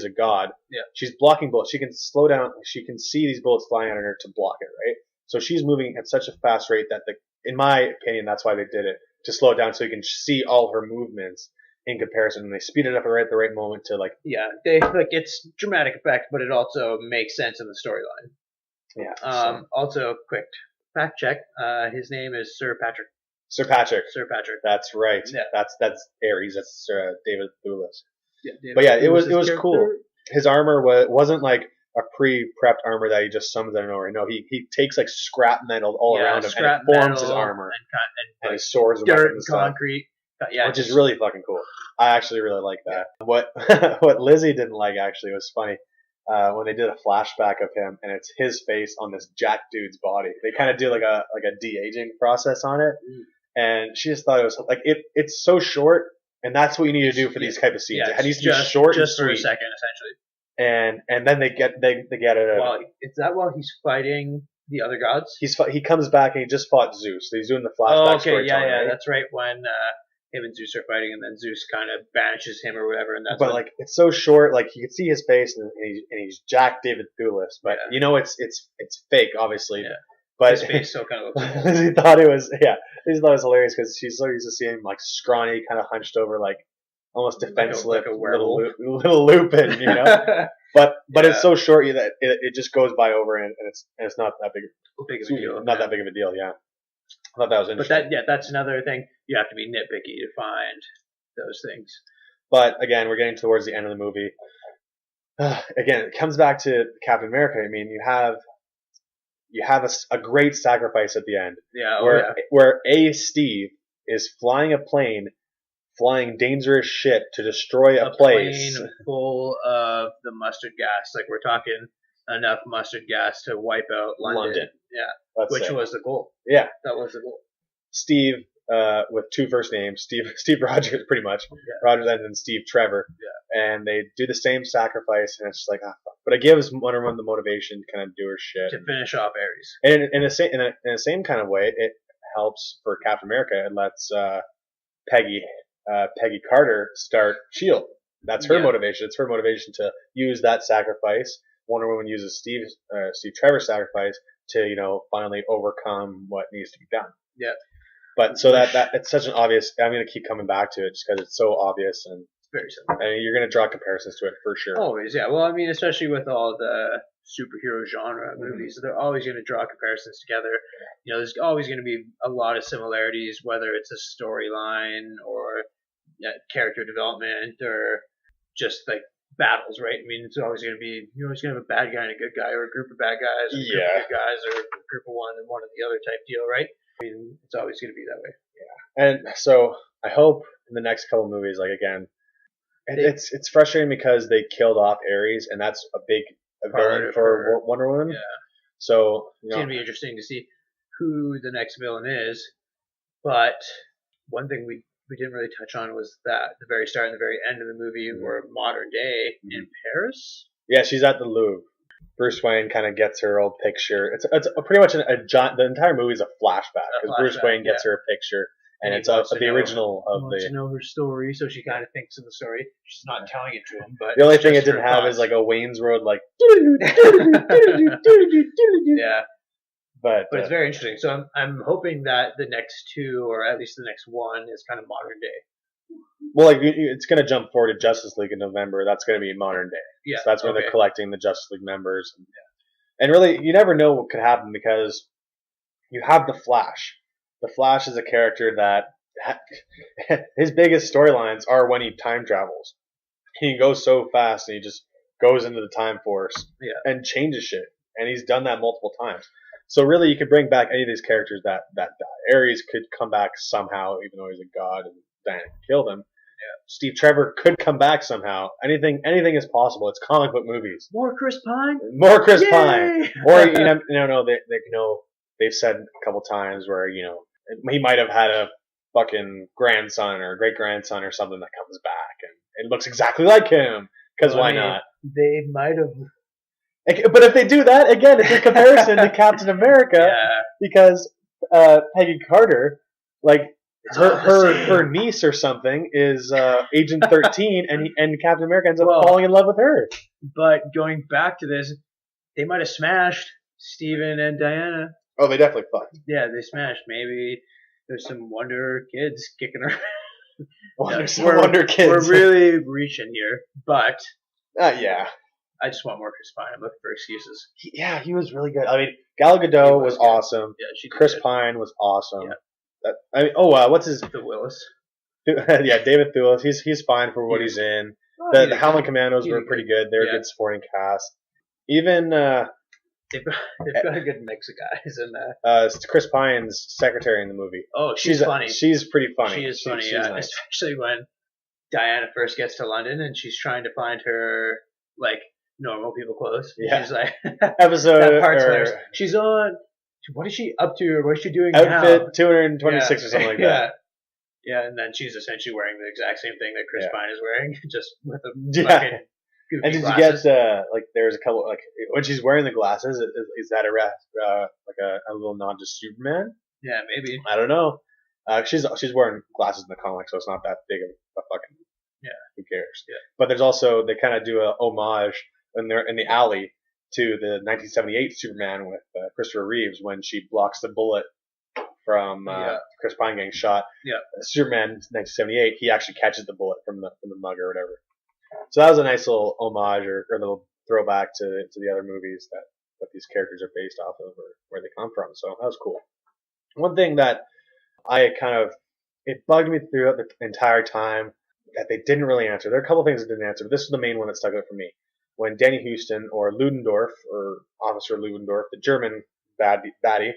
a god. Yeah. She's blocking bullets. She can slow down. She can see these bullets flying at her to block it, right? So she's moving at such a fast rate that, in my opinion, that's why they did it, to slow it down so you can see all her movements in comparison. And they speed it up at the right moment to like. Yeah, it's dramatic effect, but it also makes sense in the storyline. Yeah. Also, quick fact check. His name is Sir Patrick. Sir Patrick. That's right. Yeah. That's Ares. That's David Thewlis. Yeah, David but yeah, it was cool. His armor wasn't like a pre-prepped armor that he just summons out of nowhere. No, he takes like scrap metal all around him and it forms his armor and his swords and dirt and concrete. Yeah, which is really fucking cool. I actually really like that. Yeah. What Lizzie didn't like actually was funny. When they did a flashback of him and it's his face on this jack dude's body. They kind of do like a de-aging process on it. And she just thought it was like it's so short, and that's what you need to do for these type of scenes. Yeah, it needs to be short just and for sweet. a second, essentially. And then they get it. Well, is that while he's fighting the other gods? He comes back and he just fought Zeus. So he's doing the flashback story. Yeah, right? That's right. When him and Zeus are fighting, and then Zeus kind of banishes him or whatever. And that's like it's so short. Like you can see his face, and he's Jack David Thewlis, but you know it's fake, obviously. Yeah. But his face still kind of looks like he thought it was hilarious because she's so used to seeing him like scrawny, kind of hunched over, like almost defenseless, like a werewolf. little Lupin, you know. but it's so short that it just goes by over and it's not that big of a deal. Not that big of a deal, yeah. I thought that was interesting. But that's another thing. You have to be nitpicky to find those things. But again, we're getting towards the end of the movie. Again, it comes back to Captain America. I mean, you have a great sacrifice at the end. Yeah. Where Steve is flying a plane, flying dangerous shit to destroy a place. Plane full of the mustard gas. Like we're talking enough mustard gas to wipe out London. Yeah. Which was the goal. Yeah. That was the goal. Steve, with two first names, Steve Rogers, pretty much. Yeah. Rogers and then Steve Trevor. Yeah. And they do the same sacrifice, and it's just like, fuck. But it gives Wonder Woman the motivation to kind of do her shit. To finish off Ares. And in the same kind of way, it helps for Captain America. It lets Peggy Carter start S.H.I.E.L.D. That's her motivation. It's her motivation to use that sacrifice. Wonder Woman uses Steve Trevor's sacrifice to, finally overcome what needs to be done. Yeah. But so that it's such an obvious. I'm going to keep coming back to it just because it's so obvious and it's very simple. And you're going to draw comparisons to it for sure. Always, yeah. Well, I mean, especially with all the superhero genre movies, they're always going to draw comparisons together. There's always going to be a lot of similarities, whether it's a storyline or character development or just like battles, right? I mean, it's always going to be you're always going to have a bad guy and a good guy, or a group of bad guys, or a group of good guys, or a group of one and one or the other type deal, right? I mean, it's always going to be that way. Yeah. And so I hope in the next couple of movies, like again, it's frustrating because they killed off Ares, and that's a big villain for Wonder Woman. Yeah. So it's going to be interesting to see who the next villain is. But one thing we didn't really touch on was that the very start and the very end of the movie were modern day in Paris. Yeah, she's at the Louvre. Bruce Wayne kind of gets her old picture. It's pretty much the entire movie is a flashback because Bruce Wayne gets her a picture, and it's of the original of wants the. to know her story, so she kind of thinks of the story. She's not telling it to him, but The only it's thing it just didn't her have thoughts. is like a Wayne's Road like. Yeah, But it's very interesting. So I'm hoping that the next two, or at least the next one, is kind of modern day. well, like it's gonna jump forward to Justice League in November. That's gonna be modern day. Yeah, So that's where they're collecting the Justice League members. And really, you never know what could happen because you have the Flash. The Flash is a character that his biggest storylines are when he time travels. He goes so fast and he just goes into the time force and changes shit. And he's done that multiple times. So really, you could bring back any of these characters that die. Ares could come back somehow, even though he's a god and Diana can kill them. Steve Trevor could come back somehow. Anything is possible. It's comic book movies. More Chris Pine. More Chris Yay! Pine. Or they've said a couple times where he might have had a fucking grandson or great grandson or something that comes back and it looks exactly like him. Because why not? They might have. But if they do that again, it's a comparison to Captain America because Peggy Carter, like. Her niece or something is Agent 13, and Captain America ends up falling in love with her. But going back to this, they might have smashed Steven and Diana. Oh, they definitely fucked. Yeah, they smashed. Maybe there's some Wonder Kids kicking her. Wonder Kids. We're really reaching here, but yeah. I just want more Chris Pine. I'm looking for excuses. He was really good. I mean, Gal Gadot was awesome. Yeah, Chris Pine was awesome. Yeah. What's his? The Willis. Yeah, David Thewlis. He's fine for what he's in. The Howling Commandos were pretty good. They were a good supporting cast. Even they've got a good mix of guys in that. It's Chris Pine's secretary in the movie. Oh, she's funny. She's pretty funny. She is funny. She's nice. Especially when Diana first gets to London and she's trying to find her like normal people clothes. Yeah. She's like episode. That part's hilarious. She's on. What is she up to, or what is she doing outfit now? 226 or something like that. Yeah, and then she's essentially wearing the exact same thing that Chris Pine is wearing, just with a fucking goofy And did glasses. you get there's a couple when she's wearing the glasses, is that a little nod to Superman? Yeah, maybe. I don't know. She's wearing glasses in the comic, so it's not that big of a fucking. Yeah. Who cares? Yeah. But there's also they kind of do a homage when they're in the alley to the 1978 Superman with Christopher Reeves when she blocks the bullet from Chris Pine getting shot. Yeah. Superman 1978, he actually catches the bullet from the mug or whatever. So that was a nice little homage or little throwback to the other movies that these characters are based off of or where they come from. So that was cool. One thing that it bugged me throughout the entire time that they didn't really answer. There are a couple things that didn't answer, but this is the main one that stuck out for me. When Danny Houston or Ludendorff or Officer Ludendorff, the German baddie,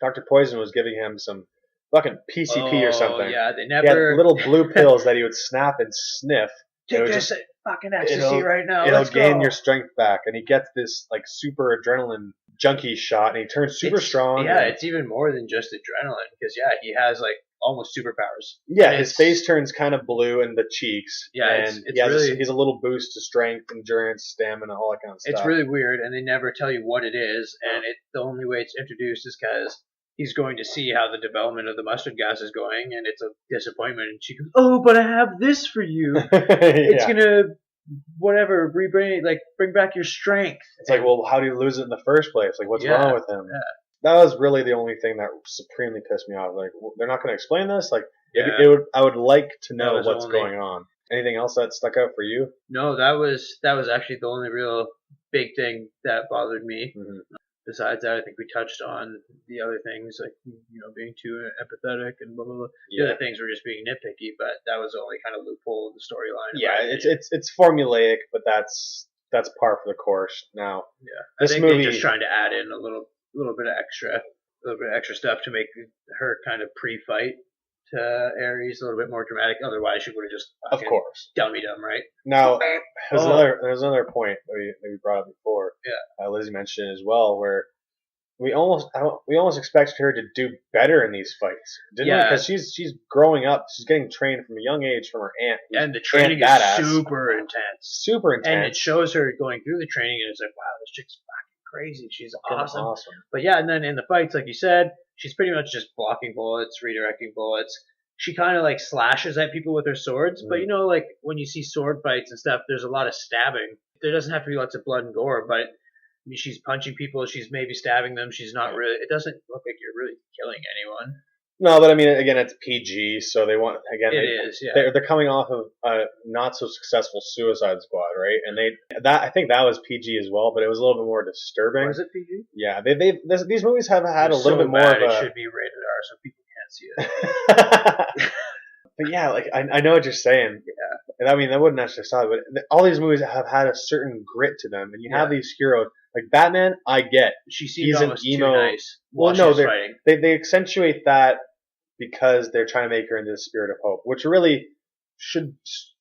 Dr. Poison was giving him some fucking PCP or something. Yeah, they He never. had little blue pills that he would snap and sniff. Take this fucking ecstasy right now. It'll Let's gain go. your strength back, and he gets this like super adrenaline junkie shot, and he turns super strong. Yeah, it's even more than just adrenaline because he has like almost superpowers. Yeah, his face turns kind of blue in the cheeks. Yeah, and he's a little boost to strength, endurance, stamina, all that kind of stuff. It's really weird, and they never tell you what it is, and the only way it's introduced is because he's going to see how the development of the mustard gas is going, and it's a disappointment. And she goes, "Oh, but I have this for you. It's gonna bring back your strength." It's like, well, how do you lose it in the first place? Like, what's wrong with him? Yeah. That was really the only thing that supremely pissed me off. Like, they're not going to explain this. Like, I would like to know what's going on. Anything else that stuck out for you? No, that was actually the only real big thing that bothered me. Mm-hmm. Besides that, I think we touched on the other things, like being too empathetic and blah blah blah. The other things were just being nitpicky, but that was the only kind of loophole of the storyline. Yeah, it's formulaic, but that's par for the course. Now, I think they're just trying to add in a little bit of extra stuff to make her kind of pre-fight to Ares a little bit more dramatic. Otherwise, she would have just of course dummy dumb, right? Now, there's another point that we brought up before. Yeah, Lizzie mentioned as well, where we almost expected her to do better in these fights, didn't we? Yeah. Because she's growing up. She's getting trained from a young age from her aunt. who's And the training aunt is badass. super intense. Super intense. And it shows her going through the training, and it's like, wow, this chick's fucking crazy. She's awesome. Awesome. But yeah, and then in the fights, like you said, she's pretty much just blocking bullets, redirecting bullets. She kind of like slashes at people with her swords, but you know, like when you see sword fights and stuff, there's a lot of stabbing. There doesn't have to be lots of blood and gore, but I mean, she's punching people, she's maybe stabbing them. She's not really. It doesn't look like you're really killing anyone. No, but I mean, again, it's PG, so they want again. Yeah. They're coming off of a not so successful Suicide Squad, right? And I think that was PG as well, but it was a little bit more disturbing. Was it PG? Yeah, these movies have had a little bit more bad, of a. It should be rated R, so people can't see it. But yeah, like I know what you're saying. Yeah. And I mean, that wouldn't necessarily stop it, but all these movies have had a certain grit to them, and you have these heroes like Batman. I get she seems he's almost an emo. too nice. Well, no, fighting. they accentuate that because they're trying to make her into the spirit of hope, which really should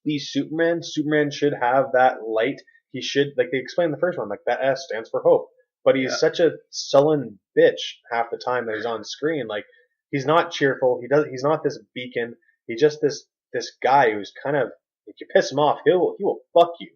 be Superman. Superman should have that light. He should, like they explained in the first one, like that S stands for hope. But he's such a sullen bitch half the time that he's on screen. Like he's not cheerful. He's not this beacon. He's just this guy who's kind of, if you piss him off, he will fuck you.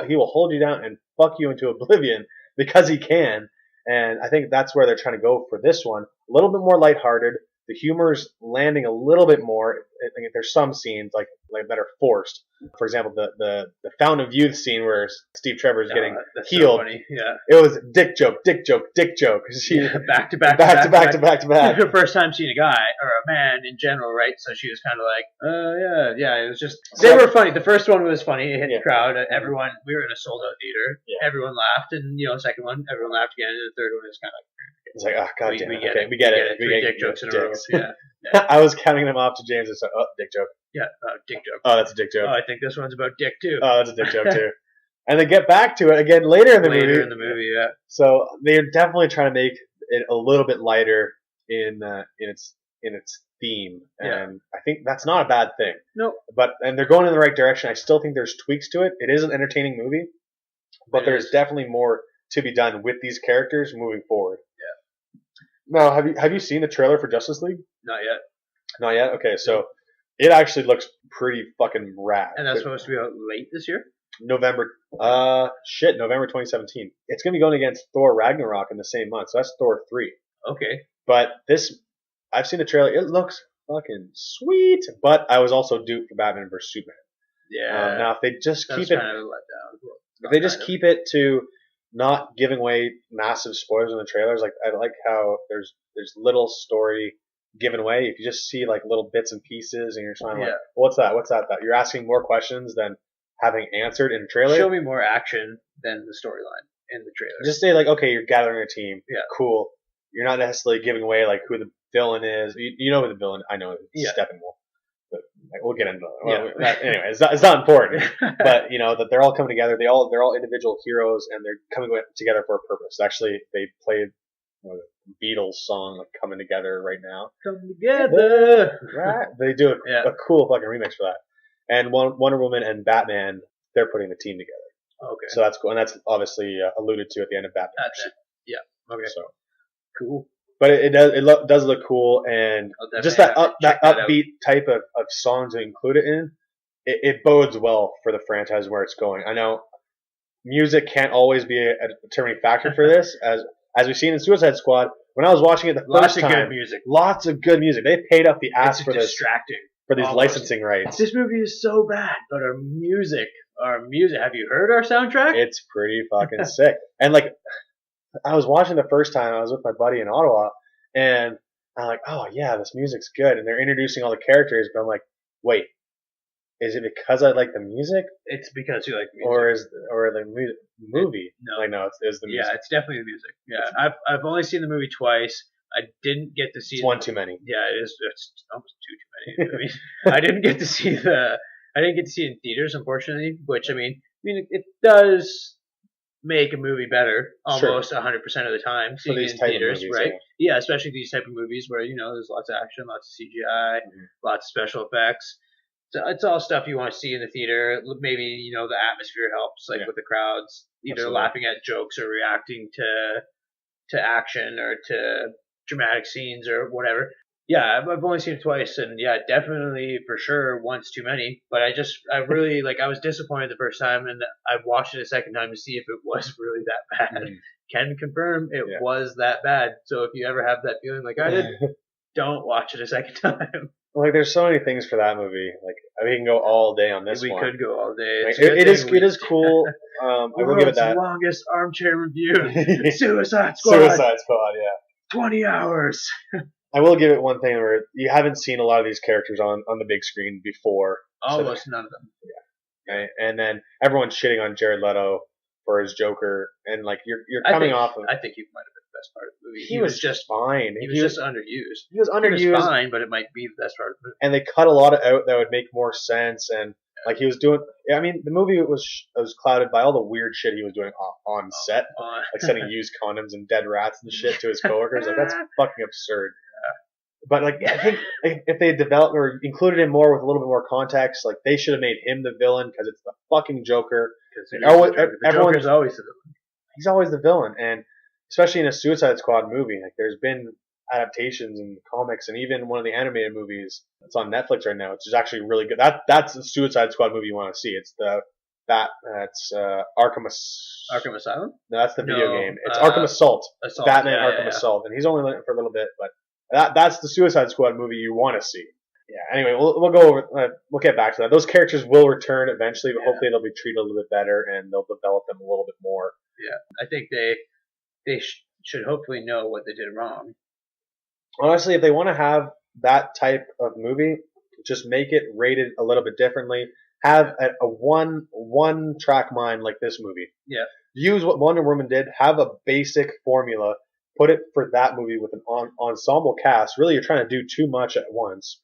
He will hold you down and fuck you into oblivion because he can. And I think that's where they're trying to go for this one. A little bit more lighthearted. The humor's landing a little bit more. I think there's some scenes like that are forced. For example, the Fountain of Youth scene where Steve Trevor's getting healed. So funny. Yeah. It was dick joke. She back to back. Her first time seeing a guy or a man in general, right? So she was kind of like, yeah. It was just they were funny. The first one was funny. It hit the crowd. Everyone. We were in a sold out theater. Yeah. Everyone laughed, and the second one, everyone laughed again, and the third one was kind of like. It's like, oh, god damn it. We get it. Three dick jokes in a row. Yeah. I was counting them off to James and said, oh, dick joke. Yeah, dick joke. Oh, that's a dick joke. Oh, I think this one's about dick too. Oh, that's a dick joke too. And they get back to it again later in the movie. Later in the movie, yeah. So they're definitely trying to make it a little bit lighter in its theme, and I think that's not a bad thing. No. And they're going in the right direction. I still think there's tweaks to it. It is an entertaining movie, but there's definitely more to be done with these characters moving forward. Now, have you seen the trailer for Justice League? Not yet. Not yet? Okay, so it actually looks pretty fucking rad. And that's supposed to be out late this year? November 2017. It's going to be going against Thor Ragnarok in the same month, so that's Thor 3. Okay. But I've seen the trailer. It looks fucking sweet, but I was also duped for Batman vs. Superman. Yeah. Now, if they just keep kind of a letdown. If they just keep it to not giving away massive spoilers in the trailers, like I like how there's little story given away. If you just see like little bits and pieces, and you're trying like, what's that? That you're asking more questions than having answered in the trailer. Show me more action than the storyline in the trailer. Just say like, okay, you're gathering a team. Yeah. Cool. You're not necessarily giving away like who the villain is. You know who the villain. I know it's Steppenwolf. But we'll get into that. Anyway, it's not important. But that they're all coming together. They're all individual heroes, and they're coming together for a purpose. Actually, they played the Beatles song like "Coming Together" right now. Come together. Right? They do a cool fucking remix for that. And Wonder Woman and Batman, they're putting the team together. Okay. So that's cool, and that's obviously alluded to at the end of Batman. That's it. Yeah. Okay. So cool. But it does look cool, and just that upbeat type of song to include it in, it bodes well for the franchise where it's going. I know music can't always be a determining factor for this, as we've seen in Suicide Squad. When I was watching it the first time, lots of good music. They paid up the ass for this, for these licensing rights. This movie is so bad, but our music. Have you heard our soundtrack? It's pretty fucking sick. And like, I was watching the first time. I was with my buddy in Ottawa, and I'm like, oh yeah, this music's good. And they're introducing all the characters, but I'm like, wait, is it because I like the music? It's because you like music. Or the movie? No. Like, no, it's the music. Yeah, it's definitely the music. Yeah, I've only seen the movie twice. I didn't get to see. It's one too many. Yeah, it is. It's almost too many. I mean, I didn't get to see it in theaters, unfortunately. Which I mean, it does make a movie better almost 100% of the time. Seeing it in theaters, movies, right? Yeah, especially these type of movies where there's lots of action, lots of CGI, lots of special effects. So it's all stuff you want to see in the theater. Maybe the atmosphere helps, like with the crowds, either laughing at jokes or reacting to action or to dramatic scenes or whatever. Yeah, I've only seen it twice, and yeah, definitely for sure once too many. But I really like. I was disappointed the first time, and I watched it a second time to see if it was really that bad. Can confirm it was that bad. So if you ever have that feeling like I did, don't watch it a second time. Like, there's so many things for that movie. Like, I mean, we can go all day on this We one. could go all day. Like, it is cool. I will give it that. The longest armchair review. Suicide Squad. Suicide Squad, yeah. 20 hours. I will give it one thing where you haven't seen a lot of these characters on the big screen before. Almost none of them. Yeah. Right? And then everyone's shitting on Jared Leto for his Joker, and like you're coming off of. I think he might have been the best part of the movie. He was just fine. He was just underused. He was underused. He was fine, but it might be the best part of the movie. And they cut a lot of out that would make more sense, and like he was doing. I mean, the movie was clouded by all the weird shit he was doing on set, like sending used condoms and dead rats and shit to his coworkers. Like, that's fucking absurd. But like, I think if they developed or included him more with a little bit more context, like they should have made him the villain because it's the fucking Joker. The Joker's always the villain. He's always the villain, and especially in a Suicide Squad movie, like there's been adaptations in comics and even one of the animated movies that's on Netflix right now, which is actually really good. That's the Suicide Squad movie you want to see. It's that's Arkham Asylum. No, that's the video game. It's Arkham Assault. Batman Arkham Assault, and he's only in it for a little bit, but that's the Suicide Squad movie you want to see. Yeah. Anyway, we'll go over. We'll get back to that. Those characters will return eventually, but hopefully they'll be treated a little bit better and they'll develop them a little bit more. Yeah, I think they should hopefully know what they did wrong. Honestly, if they want to have that type of movie, just make it rated a little bit differently. Have a one track mind like this movie. Yeah. Use what Wonder Woman did. Have a basic formula. Put it for that movie with an ensemble cast. Really, you're trying to do too much at once.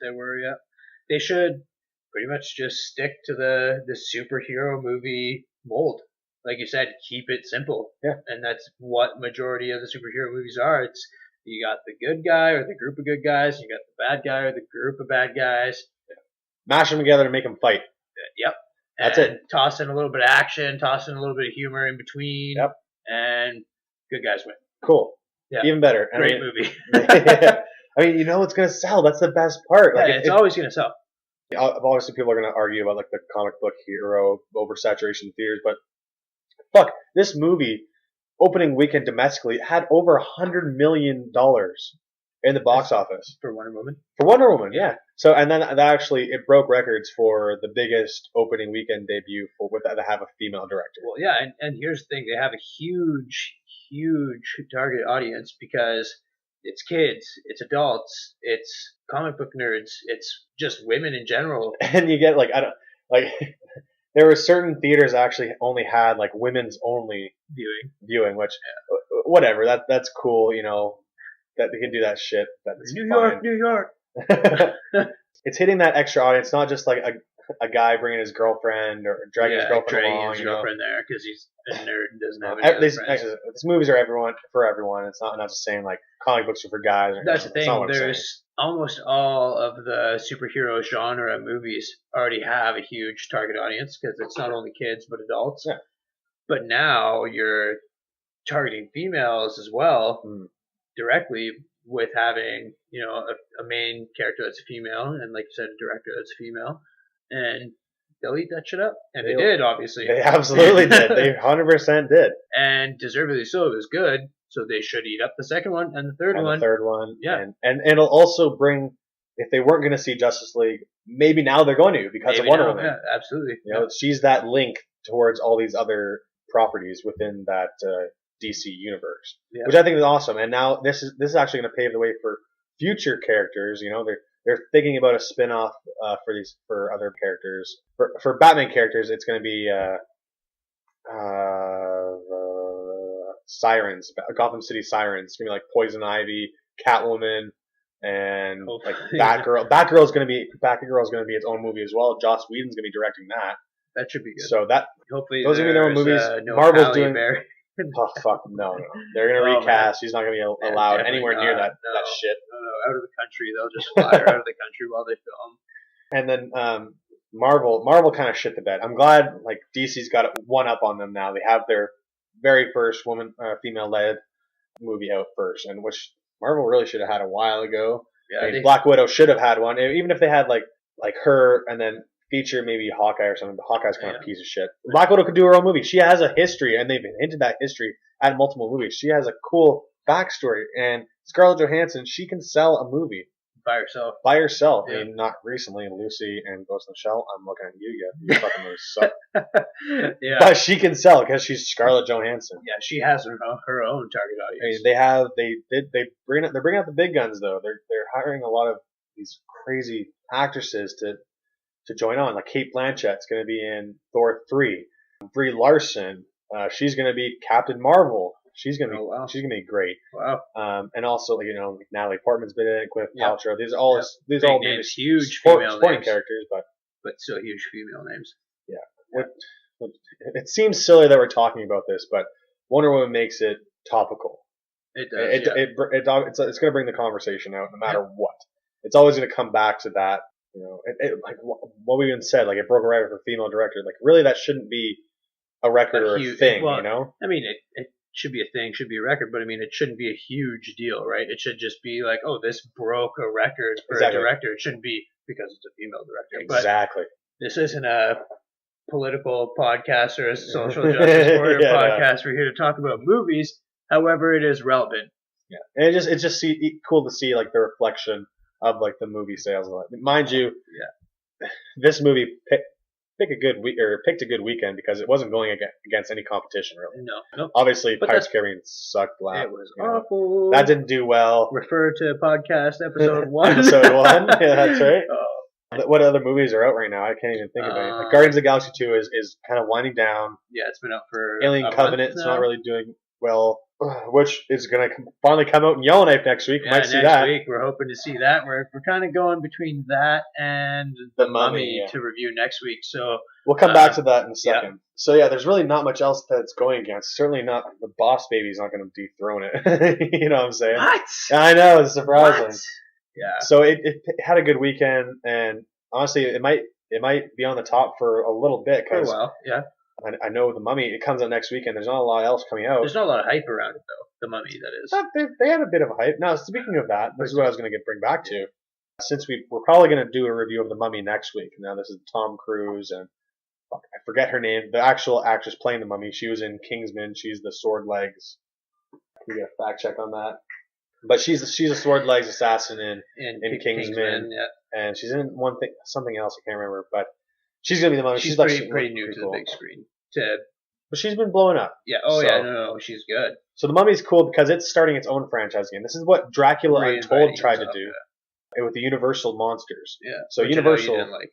They should pretty much just stick to the superhero movie mold. Like you said, keep it simple. Yeah. And that's what majority of the superhero movies are. It's you got the good guy or the group of good guys, you got the bad guy or the group of bad guys. Yeah. Mash them together to make them fight. Yep. That's it. Toss in a little bit of action, toss in a little bit of humor in between. Yep. And good guys win. Cool. Yeah. Even better. Great movie. I mean, it's going to sell. That's the best part. Like, it's always going to sell. Obviously, people are going to argue about like the comic book hero oversaturation theories, but fuck, this movie opening weekend domestically had over $100 million in the box office for Wonder Woman. For Wonder Woman, yeah. So, and then that actually it broke records for the biggest opening weekend debut to have a female director. Well, yeah, and here's the thing: they have a huge target audience because it's kids, it's adults, it's comic book nerds, it's just women in general. And you get there were certain theaters that actually only had like women's only viewing, which whatever, that's cool, that they can do that shit. That's New York. It's hitting that extra audience, not just like a guy bringing his girlfriend or dragging his girlfriend along. His girlfriend there because he's a nerd and doesn't have any these movies are for everyone. It's not just saying like comic books are for guys. That's the thing. There's almost all of the superhero genre movies already have a huge target audience because it's not only kids but adults. Yeah. But now you're targeting females as well directly with having a main character that's a female and like you said a director that's a female. And they'll eat that shit up. And they did, obviously. They absolutely did. They 100% did. And deservedly so. It was good. So they should eat up the second one and the third one. Yeah. And it'll also bring, if they weren't going to see Justice League, maybe now they're going to because of Wonder Woman. Yeah, absolutely. She's that link towards all these other properties within that DC universe, which I think is awesome. And now this is actually going to pave the way for future characters. They're thinking about a spin-off for other characters. For Batman characters, it's going to be Sirens, Gotham City Sirens. It's going to be like Poison Ivy, Catwoman, and like Batgirl. Batgirl is going to be its own movie as well. Joss Whedon's going to be directing that. That should be good. So that hopefully those are going to be their own movies. No Marvel's doing. Oh fuck no! They're gonna recast. Man. He's not gonna be allowed anywhere near that shit. No, out of the country. They'll just fly her out of the country while they film. And then Marvel kind of shit the bed. I'm glad like DC's got one up on them now. They have their very first female led movie out first, and which Marvel really should have had a while ago. Yeah, I mean, Black Widow should have had one, even if they had like her and then feature maybe Hawkeye or something. But Hawkeye's kind of a piece of shit. Black Widow could do her own movie. She has a history, and they've hinted that history at multiple movies. She has a cool backstory, and Scarlett Johansson, she can sell a movie by herself. By herself. Yeah. I mean, not recently in Lucy and Ghost in the Shell. I'm looking at you. You fucking movies suck. Yeah. But she can sell because she's Scarlett Johansson. Yeah, she has her own target audience. I mean, they're bringing out the big guns though. They're hiring a lot of these crazy actresses to join on. Like Kate Blanchett's going to be in Thor 3. Brie Larson, she's going to be Captain Marvel. She's gonna be great. Wow. And also like Natalie Portman's been in it, Gwyneth Paltrow. These are all names, huge female supporting names. characters, but still huge female names. Yeah. It seems silly that we're talking about this, but Wonder Woman makes it topical. It does. It's going to bring the conversation out no matter what. It's always going to come back to that. Like what we even said, like it broke a record for female director. Like really, that shouldn't be a record or a thing. I mean, it should be a thing, should be a record, but I mean, it shouldn't be a huge deal, right? It should just be like, oh, this broke a record for a director. It shouldn't be because it's a female director. Exactly. But this isn't a political podcast or a social justice warrior podcast. We're here to talk about movies. However, it is relevant. Yeah, and it's just cool to see like the reflection of like the movie sales. Mind you, this movie picked a good weekend because it wasn't going against any competition really. No. Obviously, Pirates of the Caribbean sucked last. It was awful. That didn't do well. Refer to podcast episode 1. Episode 1. Yeah, that's right. What other movies are out right now? I can't even think of any. Like Guardians of the Galaxy 2 is kind of winding down. Yeah, it's been up for Alien Covenant. It's not really doing well. Which is going to finally come out in Yellowknife next week. Yeah, next week we're hoping to see that. We're kind of going between that and the Mummy to review next week. So we'll come back to that in a second. Yeah. So there's really not much else that's going against. Certainly not the Boss Baby's not going to dethrone it. You know what I'm saying? What? I know, it's surprising. What? Yeah. So it had a good weekend, and honestly, it might be on the top for a little bit for a while. Yeah. I know the Mummy. It comes out next weekend. There's not a lot else coming out. There's not a lot of hype around it though. The Mummy, that is. They had a bit of a hype. Now, speaking of that, this is what I was going to bring back to. Since we're probably going to do a review of the Mummy next week. Now, this is Tom Cruise and I forget her name. The actual actress playing the Mummy. She was in Kingsman. She's the sword legs. We get a fact check on that. But she's a sword legs assassin in Kingsman. Yeah. And she's in something else. I can't remember, but. She's gonna be the Mummy. She's pretty new to the big screen. But she's been blowing up. Yeah. Oh yeah. No, she's good. So the Mummy's cool because it's starting its own franchise again. This is what Dracula Untold tried to do with the Universal monsters. Yeah. So Universal. Didn't like.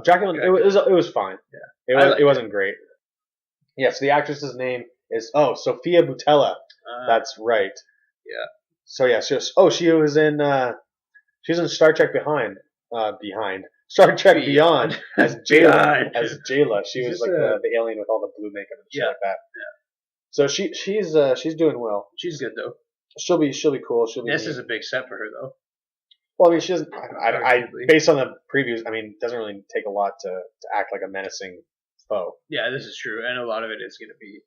Dracula. It was fine. Yeah. It wasn't great. Yeah. So the actress's name is Sophia Boutella. That's right. Yeah. So yeah. She was in. She's in Star Trek Star Trek Beyond as Jayla. She was like the alien with all the blue makeup and shit like that. Yeah. So she's doing well. She's good though. She'll be cool. This is a big step for her though. Well, I mean, she doesn't. I based on the previews, I mean, it doesn't really take a lot to act like a menacing foe. Yeah, this is true, and a lot of it is going to be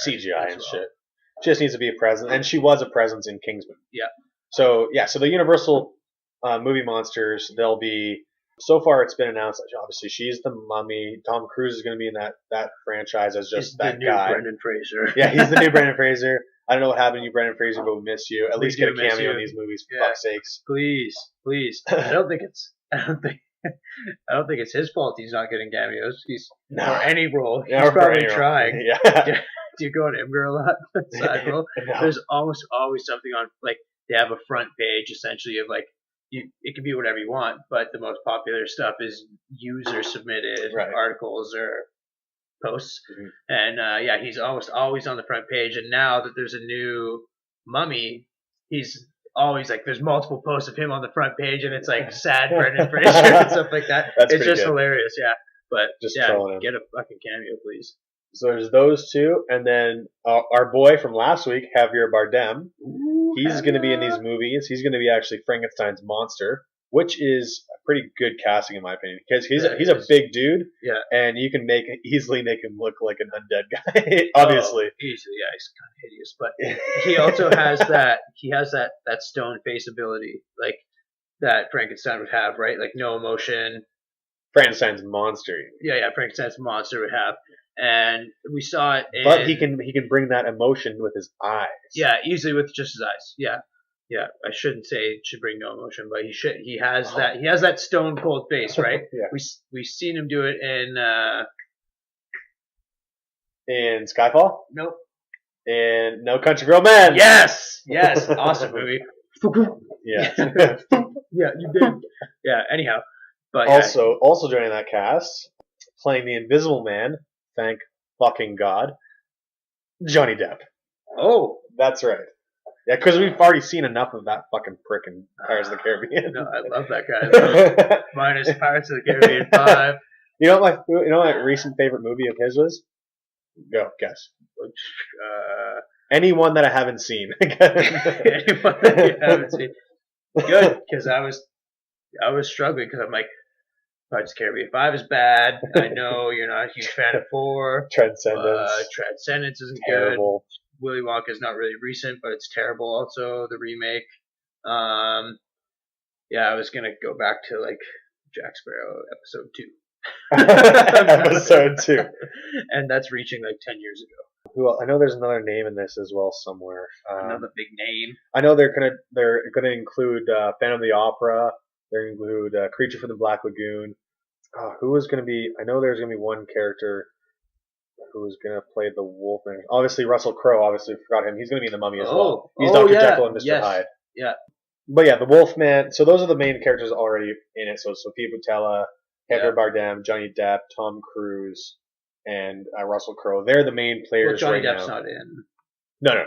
CGI and shit. She just needs to be a presence, and she was a presence in Kingsman. Yeah. So the Universal movie monsters, they'll be. So far, it's been announced that obviously she's the Mummy. Tom Cruise is going to be in that franchise as just that guy. Brendan Fraser. Yeah, he's the new Brendan Fraser. I don't know what happened to you, Brendan Fraser, but we miss you. At least get a cameo in these movies, for fuck's sakes. Please. I don't think it's his fault he's not getting cameos. Or any role. He's probably trying. Yeah. Do you go on Imgur a lot? Side role? No. There's almost always something on, like, they have a front page essentially of like. It can be whatever you want, but the most popular stuff is user submitted articles or posts. Mm-hmm. And he's almost always on the front page. And now that there's a new Mummy, he's always like there's multiple posts of him on the front page, and it's like sad Brendan Fraser and stuff like that. It's just hilarious, But just get a fucking cameo, please. So there's those two, and then our boy from last week, Javier Bardem. He's going to be in these movies. He's going to be actually Frankenstein's monster, which is pretty good casting in my opinion, because he's Yeah, he's he a is. big dude, Yeah. and you can easily make him look like an undead guy. Obviously, Easily, yeah, he's kind of hideous, but he also has that stone face ability, like that Frankenstein would have, right? Like no emotion. Frankenstein's monster, Yeah, Frankenstein's monster would have, and we saw it. but he can bring that emotion with his eyes. Yeah, easily with just his eyes. Yeah. I shouldn't say it should bring no emotion, but he should. He has that. He has that stone cold face, right? Yeah. We've seen him do it in. In Skyfall, Nope. in No Country for Old Men. Yes. Awesome movie. Yeah. Yeah, you did. Yeah. Anyhow, but yeah. Also joining that cast, playing the Invisible Man. Thank fucking God, Johnny Depp. Oh. That's right. Yeah, because we've already seen enough of that fucking prick in Pirates of the Caribbean. No, I love that guy. Though. Minus Pirates of the Caribbean 5. You know what my recent favorite movie of his was? Go guess. Anyone that I haven't seen. Anyone that you haven't seen. Good, because I was struggling because I'm like, Pirates of the Caribbean 5 is bad. I know you're not a huge fan of 4. Transcendence. Transcendence isn't Terrible. good. Willy Wonka is not really recent, but it's terrible also, the remake. Yeah, I was going to go back to like Jack Sparrow episode 2. Episode 2. And that's reaching like 10 years ago. Well, I know there's another name in this as well somewhere. Another big name. I know they're gonna include Phantom of the Opera. They're gonna include Creature from the Black Lagoon. Who was gonna be? I know there's gonna be one character who was gonna play the Wolfman. Obviously Russell Crowe. Obviously forgot him. He's gonna be in the Mummy as well. He's Dr. Jekyll and Mr. Hyde. Yeah. But yeah, the Wolfman. So those are the main characters already in it. So Sophia Boutella, Javier Bardem, Johnny Depp, Tom Cruise, and Russell Crowe. They're the main players Johnny right Depp's now. not in. No.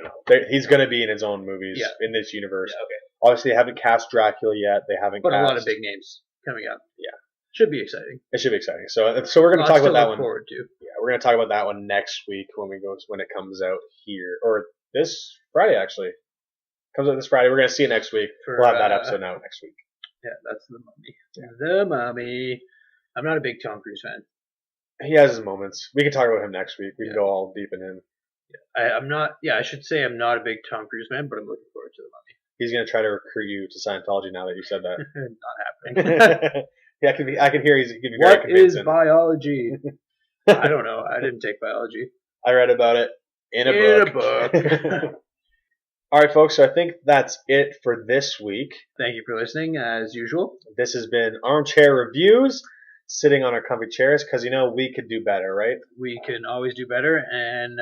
He's going to be in his own movies in this universe. Yeah, okay. Obviously, they haven't cast Dracula yet. They haven't But cast... a lot of big names coming up. Yeah. Should be exciting. It should be exciting. So we're going to talk about that one. Forward to. Yeah, we're going to talk about that one next week when it comes out here. Or this Friday, actually. Comes out this Friday. We're going to see it next week. We'll have that episode out next week. Yeah, that's The Mummy. Yeah. The Mummy. I'm not a big Tom Cruise fan. He has his moments. We can talk about him next week. We can go all deep in him. I'm not. Yeah, I should say I'm not a big Tom Cruise fan, but I'm looking forward to The Mummy. He's going to try to recruit you to Scientology now that you said that. Not happening. Yeah, I can hear he's going to be very convincing. What is biology? I don't know. I didn't take biology. I read about it in a book. All right, folks. So I think that's it for this week. Thank you for listening, as usual. This has been Armchair Reviews, sitting on our comfy chairs, because we could do better, right? We can always do better, and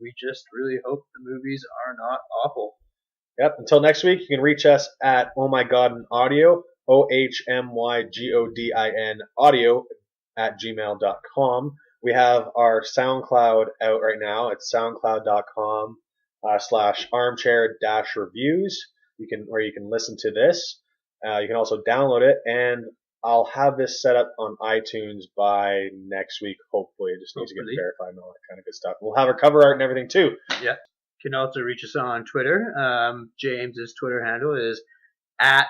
we just really hope the movies are not awful. Yep. Until next week, you can reach us at Oh My Godin Audio, OHMYGODIN Audio @gmail.com. We have our SoundCloud out right now. It's soundcloud.com/armchair-reviews. Where you can listen to this. You can also download it, and I'll have this set up on iTunes by next week, hopefully. It just needs to get verified and all that kind of good stuff. We'll have our cover art and everything too. Yeah. You can also reach us on Twitter. James's Twitter handle is at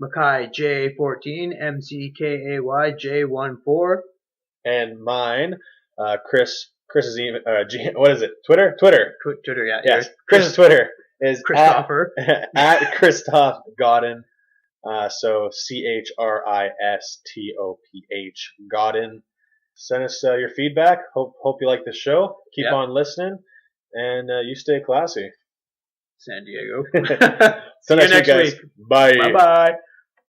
MackayJ14, MCKAYJ14. And mine, Chris's email, what is it? Twitter? Twitter, yeah. Yes. Chris's Twitter is Christopher. at Christoph Godin. So CHRISTOPH Godin. Send us your feedback. Hope you like the show. Keep on listening, and you stay classy. San Diego. See you next week. Bye. Bye-bye.